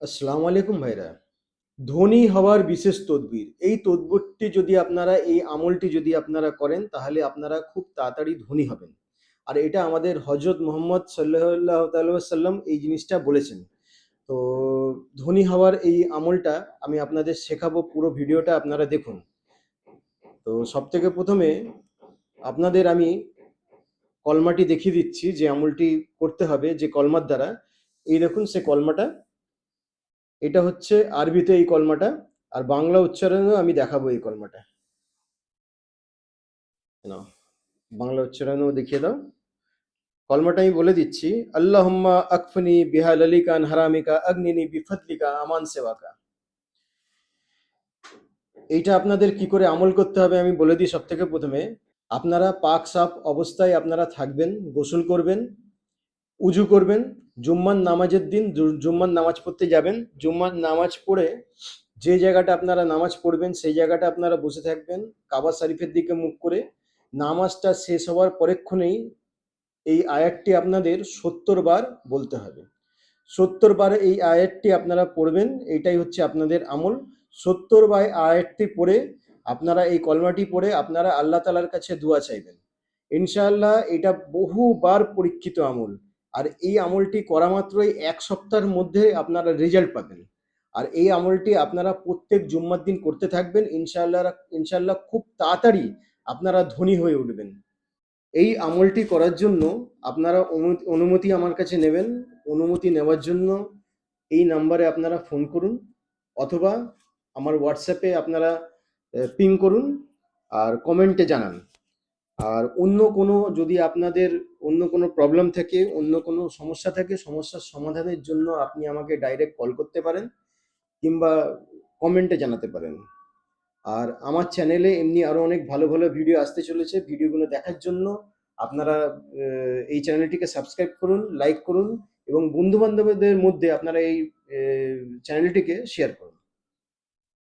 আসসালামু আলাইকুম ভাইরা। ধনী হওয়ার বিশেষ তদবির। এই তদবিরটি যদি আপনারা এই আমলটি যদি আপনারা করেন তাহলে আপনারা খুব তাড়াতাড়ি ধনী হবেন। আর এটা আমাদের হযরত মুহাম্মদ সাল্লাল্লাহু তাআলা ওয়াসাল্লাম এই জিনিসটা বলেছেন। তো ধনী হওয়ার এই আমলটা আমি আপনাদের শেখাবো, পুরো ভিডিওটা আপনারা দেখুন। তো সবথেকে ১ম এ আপনাদের আমি কলমাটি দেখিয়ে দিচ্ছি যে আমলটি করতে হবে যে কলমার দ্বারা। এই দেখুন সে কলমাটা। এটা হচ্ছে আরবিতে এই কলমাটা, আর বাংলা উচ্চারণেও আমি দেখাবো এই কলমাটা। নাও, বাংলা উচ্চারণেও দেখিয়ে দাও। কলমাটা আমি বলে দিচ্ছি। আল্লাহুম্মা আকফিনি বিহালালিকা আন হারামিকা আগনিনি বিফাদলিকা আমান সেওয়াকা। এইটা আপনাদের কি করে আমল করতে হবে আমি বলে দিই। সবথেকে প্রথমে আপনারা পাক সাফ অবস্থায় আপনারা থাকবেন, গোসল করবেন, উজু করবেন। জুম্মার নামাজের দিন জুম্মার নামাজ পড়তে যাবেন। জুম্মার নামাজ পড়ে যে জায়গাটা আপনারা নামাজ পড়বেন সেই জায়গাটা আপনারা বসে থাকবেন কাবা শরীফের দিকে মুখ করে। নামাজটা শেষ হওয়ার পরেক্ষণেই এই আয়াতটি আপনাদের ৭০ বার বলতে হবে। ৭০ বার এই আয়াতটি আপনারা পড়বেন। এইটাই হচ্ছে আপনাদের আমল। ৭০ বার আয়াতটি পড়ে আপনারা এই কলমাটি পড়ে আপনারা আল্লাহ তাআলার কাছে দোয়া চাইবেন। ইনশাআল্লাহ এটা বহুবার পরীক্ষিত আমল। আর এই আমলটি করা মাত্রই ১ সপ্তাহের মধ্যে আপনারা রেজাল্ট পাবেন। আর এই আমলটি আপনারা প্রত্যেক জুম্মার দিন করতে থাকবেন। ইনশাআল্লাহ খুব তাড়াতাড়ি আপনারা ধনী হয়ে উঠবেন। এই আমলটি করার জন্য আপনারা অনুমতি আমার কাছে নেবেন। অনুমতি নেওয়ার জন্য এই নাম্বারে আপনারা ফোন করুন, অথবা আমার হোয়াটসঅ্যাপে আপনারা পিং করুন আর কমেন্টে জানান। আর অন্য কোনো যদি আপনাদের অন্য কোনো প্রবলেম থাকে, অন্য কোনো সমস্যা থাকে, সমস্যার সমাধানের জন্য আপনি আমাকে ডাইরেক্ট কল করতে পারেন কিংবা কমেন্টে জানাতে পারেন। আর আমার চ্যানেলে এমনি আরো অনেক ভালো ভালো ভিডিও আসতে চলেছে। ভিডিওগুলো দেখার জন্য আপনারা এই চ্যানেলটিকে সাবস্ক্রাইব করুন, লাইক করুন এবং বন্ধু বান্ধবদের মধ্যে আপনারা এই চ্যানেলটিকে শেয়ার করুন।